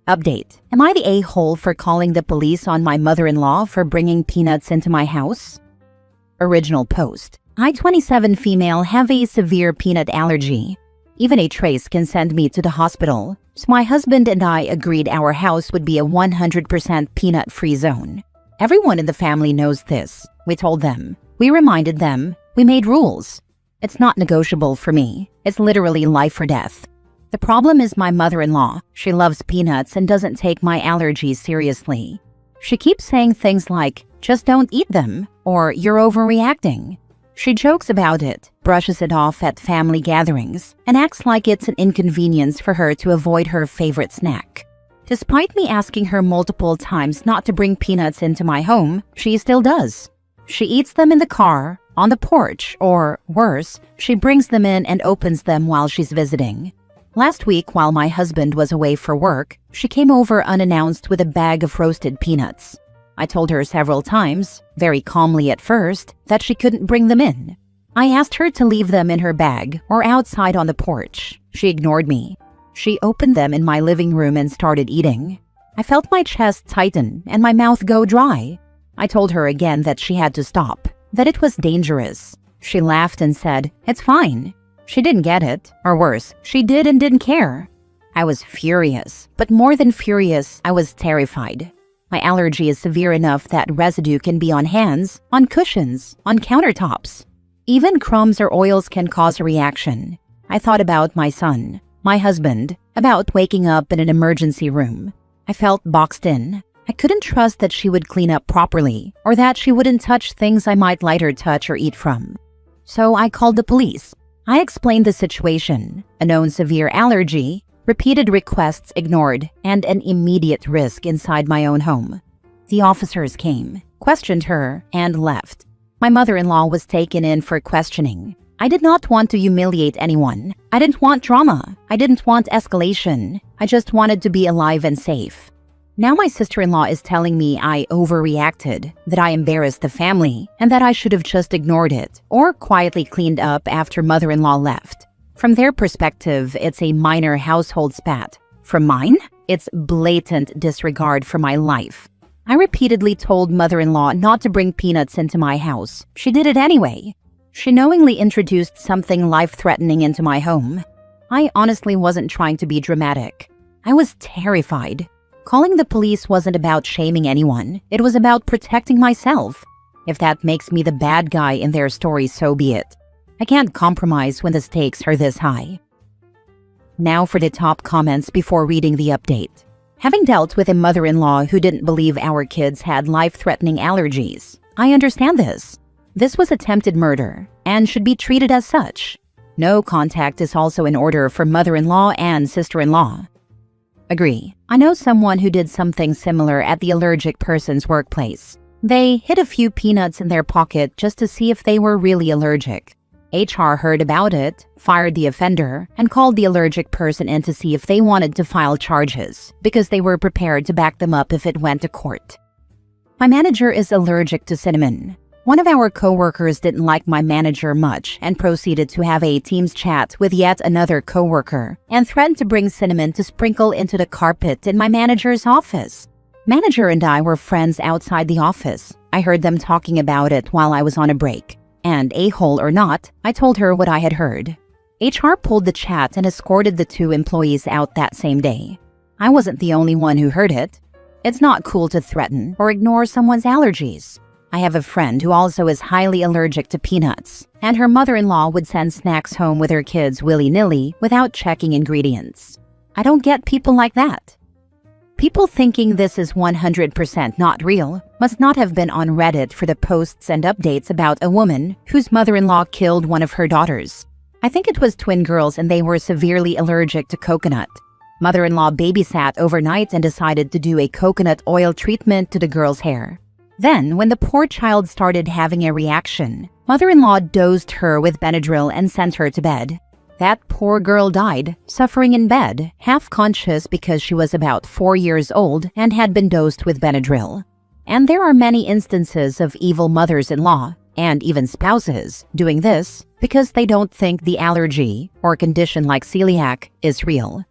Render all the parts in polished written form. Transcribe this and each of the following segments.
Update. Am I the a-hole for calling the police on my mother-in-law for bringing peanuts into my house? Original post. I, 27 female, have a severe peanut allergy. Even a trace can send me to the hospital, so my husband and I agreed our house would be a 100% peanut-free zone. Everyone in the family knows this. We told them. We reminded them. We made rules. It's not negotiable for me. It's literally life or death. The problem is my mother-in-law. She loves peanuts and doesn't take my allergies seriously. She keeps saying things like, just don't eat them, or you're overreacting. She jokes about it, brushes it off at family gatherings, and acts like it's an inconvenience for her to avoid her favorite snack. Despite me asking her multiple times not to bring peanuts into my home, she still does. She eats them in the car, on the porch, or worse, she brings them in and opens them while she's visiting. Last week, while my husband was away for work, she came over unannounced with a bag of roasted peanuts. I told her several times, very calmly at first, that she couldn't bring them in. I asked her to leave them in her bag or outside on the porch. She ignored me. She opened them in my living room and started eating. I felt my chest tighten and my mouth go dry. I told her again that she had to stop, that it was dangerous. She laughed and said, "It's fine." She didn't get it, or worse, she did and didn't care. I was furious, but more than furious, I was terrified. My allergy is severe enough that residue can be on hands, on cushions, on countertops. Even crumbs or oils can cause a reaction. I thought about my son, my husband, about waking up in an emergency room. I felt boxed in. I couldn't trust that she would clean up properly, or that she wouldn't touch things I might later touch or eat from. So I called the police. I explained the situation, a known severe allergy, repeated requests ignored, and an immediate risk inside my own home. The officers came, questioned her, and left. My mother-in-law was taken in for questioning. I did not want to humiliate anyone. I didn't want drama. I didn't want escalation. I just wanted to be alive and safe. Now my sister-in-law is telling me I overreacted, that I embarrassed the family, and that I should have just ignored it or quietly cleaned up after mother-in-law left. From their perspective, it's a minor household spat. From mine, it's blatant disregard for my life. I repeatedly told mother-in-law not to bring peanuts into my house. She did it anyway. She knowingly introduced something life-threatening into my home. I honestly wasn't trying to be dramatic. I was terrified. Calling the police wasn't about shaming anyone. It was about protecting myself. If that makes me the bad guy in their story, so be it. I can't compromise when the stakes are this high. Now for the top comments before reading the update. Having dealt with a mother-in-law who didn't believe our kids had life-threatening allergies, I understand this. This was attempted murder and should be treated as such. No contact is also in order for mother-in-law and sister-in-law. Agree. I know someone who did something similar at the allergic person's workplace. They hid a few peanuts in their pocket just to see if they were really allergic. HR heard about it, fired the offender, and called the allergic person in to see if they wanted to file charges, because they were prepared to back them up if it went to court. My manager is allergic to cinnamon. One of our coworkers didn't like my manager much and proceeded to have a Teams chat with yet another coworker and threatened to bring cinnamon to sprinkle into the carpet in my manager's office. Manager and I were friends outside the office. I heard them talking about it while I was on a break. And a-hole or not, I told her what I had heard. HR pulled the chat and escorted the two employees out that same day. I wasn't the only one who heard it. It's not cool to threaten or ignore someone's allergies. I have a friend who also is highly allergic to peanuts, and her mother-in-law would send snacks home with her kids willy-nilly without checking ingredients. I don't get people like that. People thinking this is 100% not real must not have been on Reddit for the posts and updates about a woman whose mother-in-law killed one of her daughters. I think it was twin girls and they were severely allergic to coconut. Mother-in-law babysat overnight and decided to do a coconut oil treatment to the girl's hair. Then, when the poor child started having a reaction, mother-in-law dosed her with Benadryl and sent her to bed. That poor girl died, suffering in bed, half conscious because she was about 4 years old and had been dosed with Benadryl. And there are many instances of evil mothers-in-law, and even spouses, doing this because they don't think the allergy or condition like celiac is real.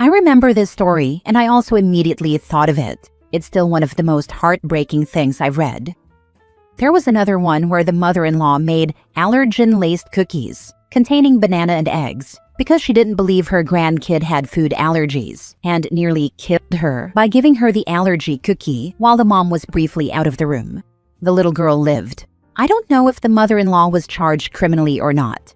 I remember this story, and I also immediately thought of it. It's still one of the most heartbreaking things I've read. There was another one where the mother-in-law made allergen-laced cookies containing banana and eggs because she didn't believe her grandkid had food allergies and nearly killed her by giving her the allergy cookie while the mom was briefly out of the room. The little girl lived. I don't know if the mother-in-law was charged criminally or not.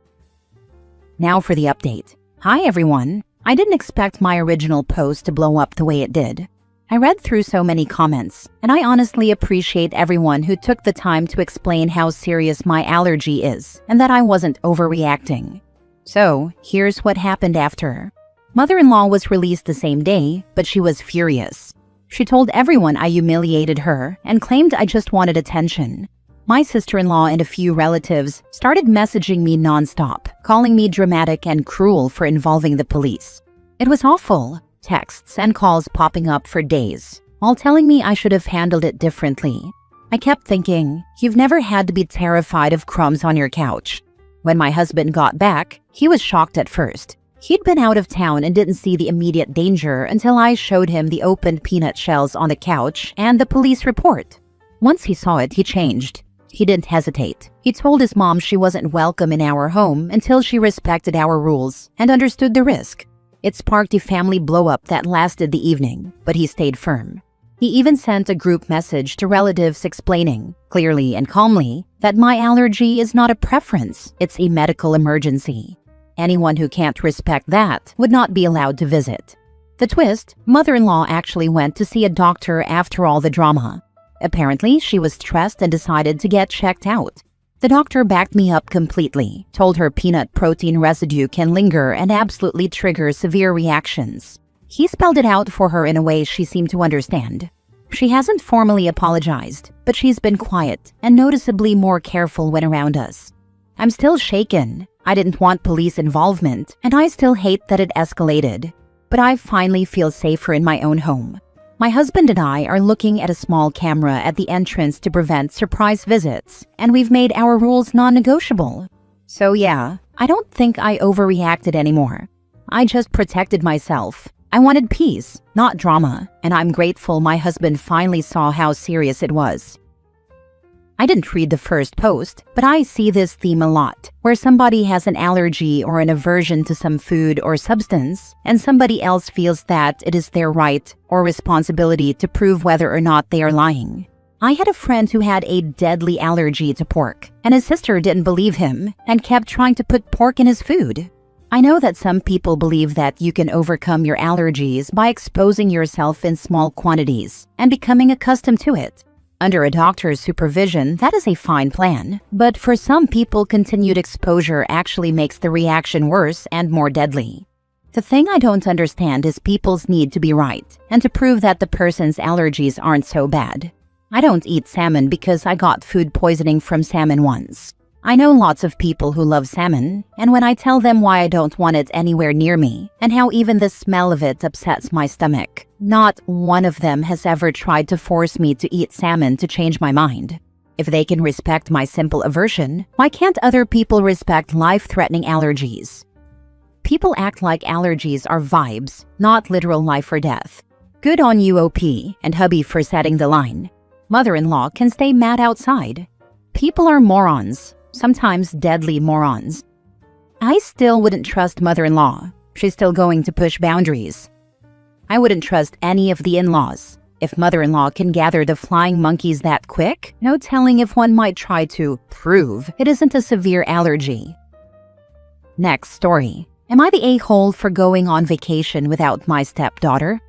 Now for the update. Hi everyone. I didn't expect my original post to blow up the way it did. I read through so many comments, and I honestly appreciate everyone who took the time to explain how serious my allergy is and that I wasn't overreacting. So, here's what happened after. Mother-in-law was released the same day, but she was furious. She told everyone I humiliated her and claimed I just wanted attention. My sister-in-law and a few relatives started messaging me nonstop, calling me dramatic and cruel for involving the police. It was awful. Texts and calls popping up for days, all telling me I should have handled it differently. I kept thinking, you've never had to be terrified of crumbs on your couch. When my husband got back, he was shocked at first. He'd been out of town and didn't see the immediate danger until I showed him the opened peanut shells on the couch and the police report. Once he saw it, he changed. He didn't hesitate. He told his mom she wasn't welcome in our home until she respected our rules and understood the risk. It sparked a family blow-up that lasted the evening, but he stayed firm. He even sent a group message to relatives explaining, clearly and calmly, that my allergy is not a preference, it's a medical emergency. Anyone who can't respect that would not be allowed to visit. The twist, mother-in-law actually went to see a doctor after all the drama. Apparently, she was stressed and decided to get checked out. The doctor backed me up completely, told her peanut protein residue can linger and absolutely trigger severe reactions. He spelled it out for her in a way she seemed to understand. She hasn't formally apologized, but she's been quiet and noticeably more careful when around us. I'm still shaken. I didn't want police involvement, and I still hate that it escalated. But I finally feel safer in my own home. My husband and I are looking at a small camera at the entrance to prevent surprise visits, and we've made our rules non-negotiable. So yeah, I don't think I overreacted anymore. I just protected myself. I wanted peace, not drama, and I'm grateful my husband finally saw how serious it was. I didn't read the first post, but I see this theme a lot, where somebody has an allergy or an aversion to some food or substance, and somebody else feels that it is their right or responsibility to prove whether or not they are lying. I had a friend who had a deadly allergy to pork, and his sister didn't believe him and kept trying to put pork in his food. I know that some people believe that you can overcome your allergies by exposing yourself in small quantities and becoming accustomed to it. Under a doctor's supervision, that is a fine plan. But for some people, continued exposure actually makes the reaction worse and more deadly. The thing I don't understand is people's need to be right and to prove that the person's allergies aren't so bad. I don't eat salmon because I got food poisoning from salmon once. I know lots of people who love salmon, and when I tell them why I don't want it anywhere near me and how even the smell of it upsets my stomach, not one of them has ever tried to force me to eat salmon to change my mind. If they can respect my simple aversion, why can't other people respect life-threatening allergies? People act like allergies are vibes, not literal life or death. Good on you, OP, and hubby for setting the line. Mother-in-law can stay mad outside. People are morons. Sometimes deadly morons. I still wouldn't trust mother-in-law. She's still going to push boundaries. I wouldn't trust any of the in-laws. If mother-in-law can gather the flying monkeys that quick, no telling if one might try to prove it isn't a severe allergy. Next story. Am I the a-hole for going on vacation without my stepdaughter?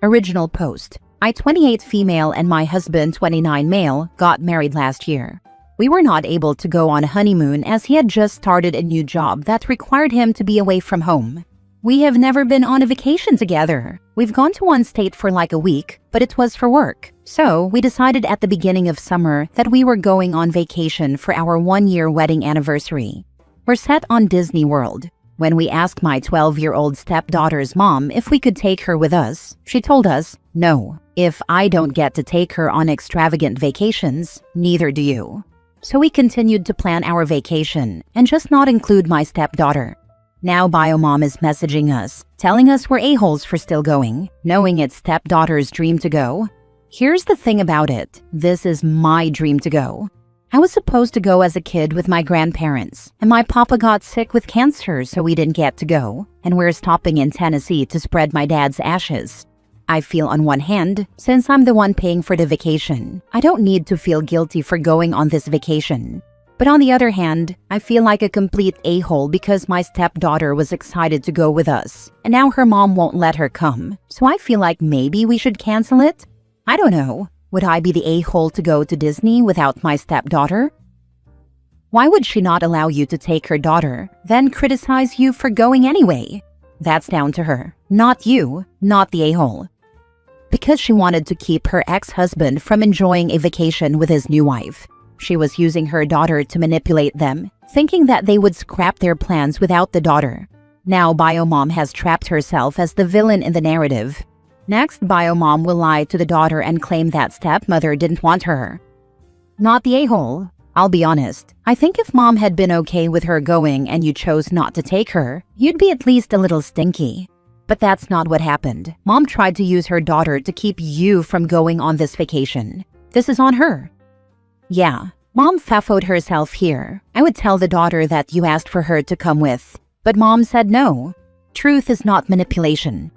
Original post. I, 28 female, and my husband, 29 male, got married last year. We were not able to go on a honeymoon as he had just started a new job that required him to be away from home. We have never been on a vacation together. We've gone to one state for like a week, but it was for work. So we decided at the beginning of summer that we were going on vacation for our 1-year wedding anniversary. We're set on Disney World. When we asked my 12-year-old stepdaughter's mom if we could take her with us, she told us, no, if I don't get to take her on extravagant vacations, neither do you. So we continued to plan our vacation and just not include my stepdaughter. Now Biomom is messaging us, telling us we're a-holes for still going, knowing it's stepdaughter's dream to go. Here's the thing about it. This is my dream to go. I was supposed to go as a kid with my grandparents, and my papa got sick with cancer, so we didn't get to go, and we're stopping in Tennessee to spread my dad's ashes. I feel on one hand, since I'm the one paying for the vacation, I don't need to feel guilty for going on this vacation. But on the other hand, I feel like a complete a-hole because my stepdaughter was excited to go with us, and now her mom won't let her come, so I feel like maybe we should cancel it? I don't know. Would I be the a-hole to go to Disney without my stepdaughter? Why would she not allow you to take her daughter, then criticize you for going anyway? That's down to her, not you, not the a-hole. Because she wanted to keep her ex-husband from enjoying a vacation with his new wife. She was using her daughter to manipulate them, thinking that they would scrap their plans without the daughter. Now Biomom has trapped herself as the villain in the narrative. Next, Biomom will lie to the daughter and claim that stepmother didn't want her. Not the a-hole. I'll be honest. I think if mom had been okay with her going and you chose not to take her, you'd be at least a little stinky. But that's not what happened. Mom tried to use her daughter to keep you from going on this vacation. This is on her. Yeah, mom faffoed herself here. I would tell the daughter that you asked for her to come with. But mom said no. Truth is not manipulation.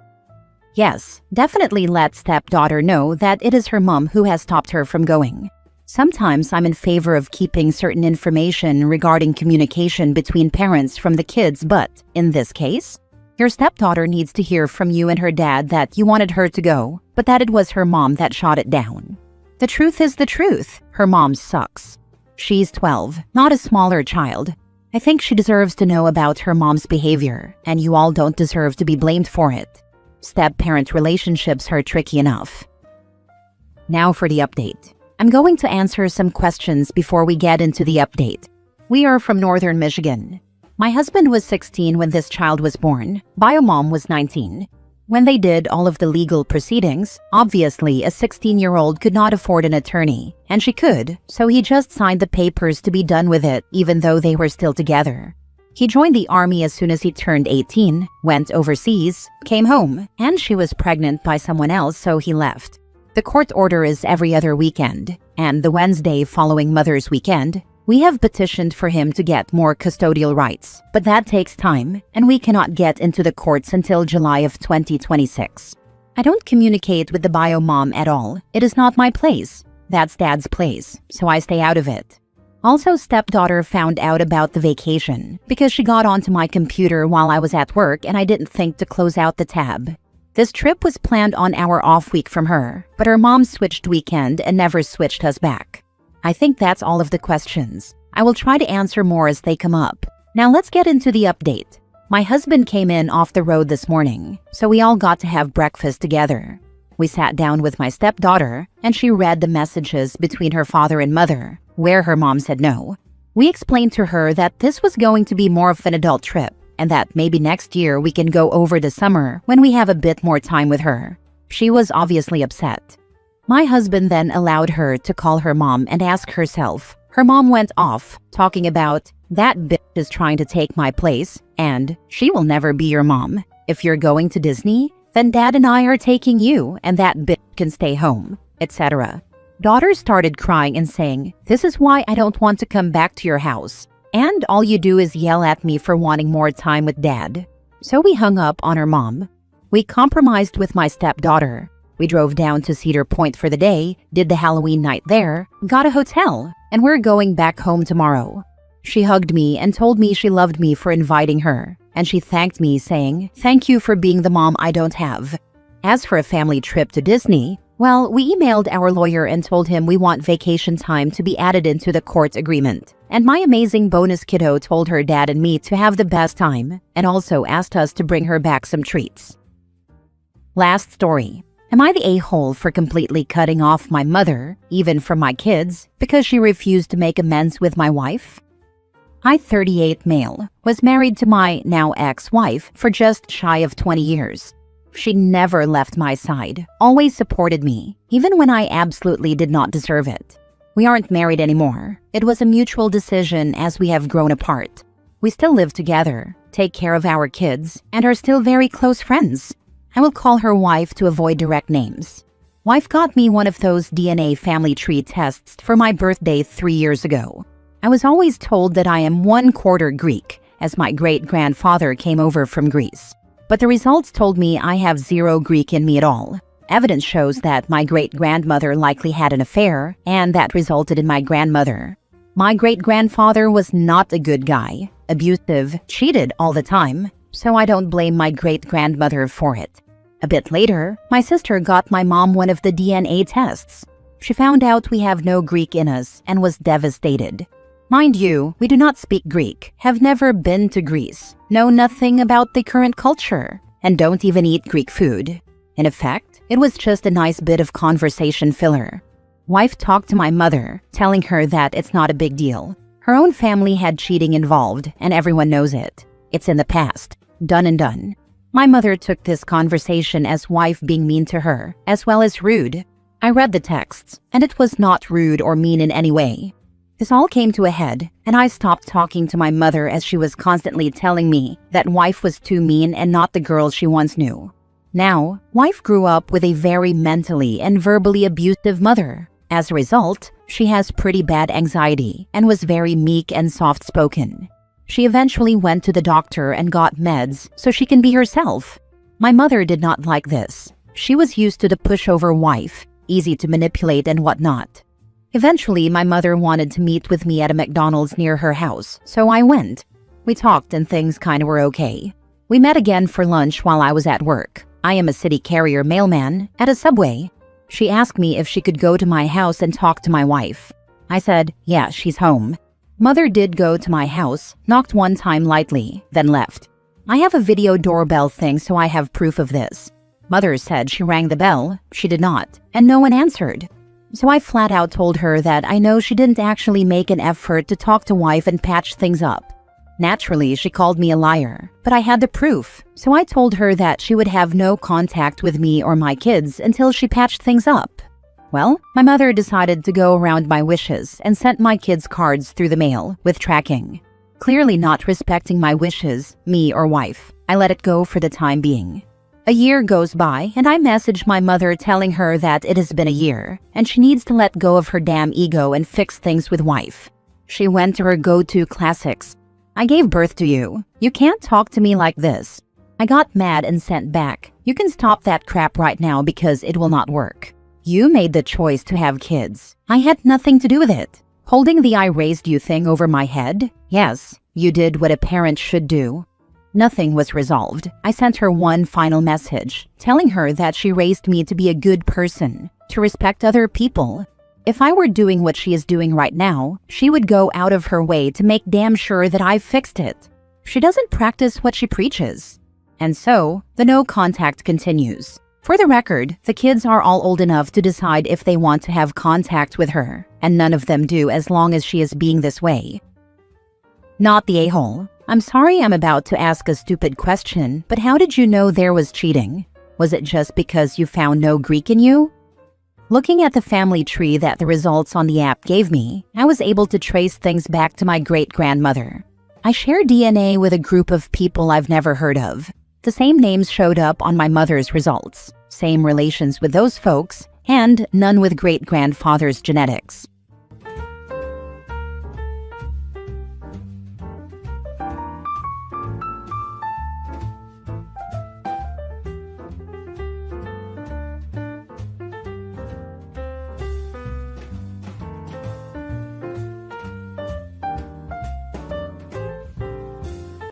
Yes, definitely let stepdaughter know that it is her mom who has stopped her from going. Sometimes I'm in favor of keeping certain information regarding communication between parents from the kids, but in this case, your stepdaughter needs to hear from you and her dad that you wanted her to go, but that it was her mom that shot it down. The truth is the truth. Her mom sucks. She's 12, not a smaller child. I think she deserves to know about her mom's behavior, and you all don't deserve to be blamed for it. Step-parent relationships are tricky enough. Now for the update. I'm going to answer some questions before we get into the update. We are from northern Michigan. My husband was 16 when this child was born. Biomom was 19. When they did all of the legal proceedings, obviously a 16-year-old could not afford an attorney, and she could, so he just signed the papers to be done with it even though they were still together. He joined the army as soon as he turned 18, went overseas, came home, and she was pregnant by someone else, so he left. The court order is every other weekend, and the Wednesday following Mother's Weekend, we have petitioned for him to get more custodial rights, but that takes time, and we cannot get into the courts until July of 2026. I don't communicate with the Biomom at all. It is not my place. That's Dad's place, so I stay out of it. Also, stepdaughter found out about the vacation because she got onto my computer while I was at work and I didn't think to close out the tab. This trip was planned on our off week from her, but her mom switched weekend and never switched us back. I think that's all of the questions. I will try to answer more as they come up. Now let's get into the update. My husband came in off the road this morning, so we all got to have breakfast together. We sat down with my stepdaughter, and she read the messages between her father and mother, where her mom said no. We explained to her that this was going to be more of an adult trip, and that maybe next year we can go over the summer when we have a bit more time with her. She was obviously upset. My husband then allowed her to call her mom and ask herself. Her mom went off, talking about, "That bitch is trying to take my place, and she will never be your mom. If you're going to Disney, then Dad and I are taking you, and that bitch can stay home," etc. Daughter started crying and saying, "This is why I don't want to come back to your house. And all you do is yell at me for wanting more time with Dad." So we hung up on her mom. We compromised with my stepdaughter. We drove down to Cedar Point for the day, did the Halloween night there, got a hotel, and we're going back home tomorrow. She hugged me and told me she loved me for inviting her, and she thanked me saying, "Thank you for being the mom I don't have." As for a family trip to Disney, well, we emailed our lawyer and told him we want vacation time to be added into the court agreement. And my amazing bonus kiddo told her dad and me to have the best time, and also asked us to bring her back some treats. Last story. Am I the a-hole for completely cutting off my mother, even from my kids, because she refused to make amends with my wife? I, 38 male, was married to my now ex-wife for just shy of 20 years. She never left my side, always supported me, even when I absolutely did not deserve it. We aren't married anymore. It was a mutual decision as we have grown apart. We still live together. take care of our kids, and are still very close friends. I will call her wife to avoid direct names. Wife got me one of those DNA family tree tests for my birthday 3 years ago. I was always told that I am 1/4 Greek, as my great-grandfather came over from Greece. But the results told me I have 0 Greek in me at all. Evidence shows that my great-grandmother likely had an affair, and that resulted in my grandmother. My great-grandfather was not a good guy, abusive, cheated all the time, so I don't blame my great-grandmother for it. A bit later, my sister got my mom one of the DNA tests. She found out we have no Greek in us and was devastated. Mind you, we do not speak Greek, have never been to Greece, know nothing about the current culture, and don't even eat Greek food. In effect, it was just a nice bit of conversation filler. Wife talked to my mother, telling her that it's not a big deal. Her own family had cheating involved, and everyone knows it. It's in the past. Done and done. My mother took this conversation as wife being mean to her, as well as rude. I read the texts, and it was not rude or mean in any way. This all came to a head, and I stopped talking to my mother as she was constantly telling me that wife was too mean and not the girl she once knew. Now, wife grew up with a very mentally and verbally abusive mother. As a result, she has pretty bad anxiety and was very meek and soft-spoken. She eventually went to the doctor and got meds so she can be herself. My mother did not like this. She was used to the pushover wife, easy to manipulate and whatnot. Eventually, my mother wanted to meet with me at a McDonald's near her house, so I went. We talked and things kinda were okay. We met again for lunch while I was at work. I am a city carrier mailman at a Subway. She asked me if she could go to my house and talk to my wife. I said, yeah, she's home. Mother did go to my house, knocked one time lightly, then left. I have a video doorbell thing, so I have proof of this. Mother said she rang the bell, she did not, and no one answered. So I flat out told her that I know she didn't actually make an effort to talk to wife and patch things up. Naturally, she called me a liar, but I had the proof, so I told her that she would have no contact with me or my kids until she patched things up. Well, my mother decided to go around my wishes and sent my kids cards through the mail with tracking. Clearly not respecting my wishes, me or wife, I let it go for the time being. A year goes by and I message my mother telling her that it has been a year and she needs to let go of her damn ego and fix things with wife. She went to her go-to classics. I gave birth to you. You can't talk to me like this. I got mad and sent back. You can stop that crap right now because it will not work. You made the choice to have kids. I had nothing to do with it. Holding the I raised you thing over my head? Yes, you did what a parent should do. Nothing was resolved. I sent her one final message, telling her that she raised me to be a good person, to respect other people. If I were doing what she is doing right now, she would go out of her way to make damn sure that I fixed it. She doesn't practice what she preaches. And so, the no contact continues. For the record, the kids are all old enough to decide if they want to have contact with her, and none of them do as long as she is being this way. Not the a-hole. I'm sorry I'm about to ask a stupid question, but how did you know there was cheating? Was it just because you found no Greek in you? Looking at the family tree that the results on the app gave me, I was able to trace things back to my great-grandmother. I share DNA with a group of people I've never heard of. The same names showed up on my mother's results, same relations with those folks, and none with great-grandfather's genetics.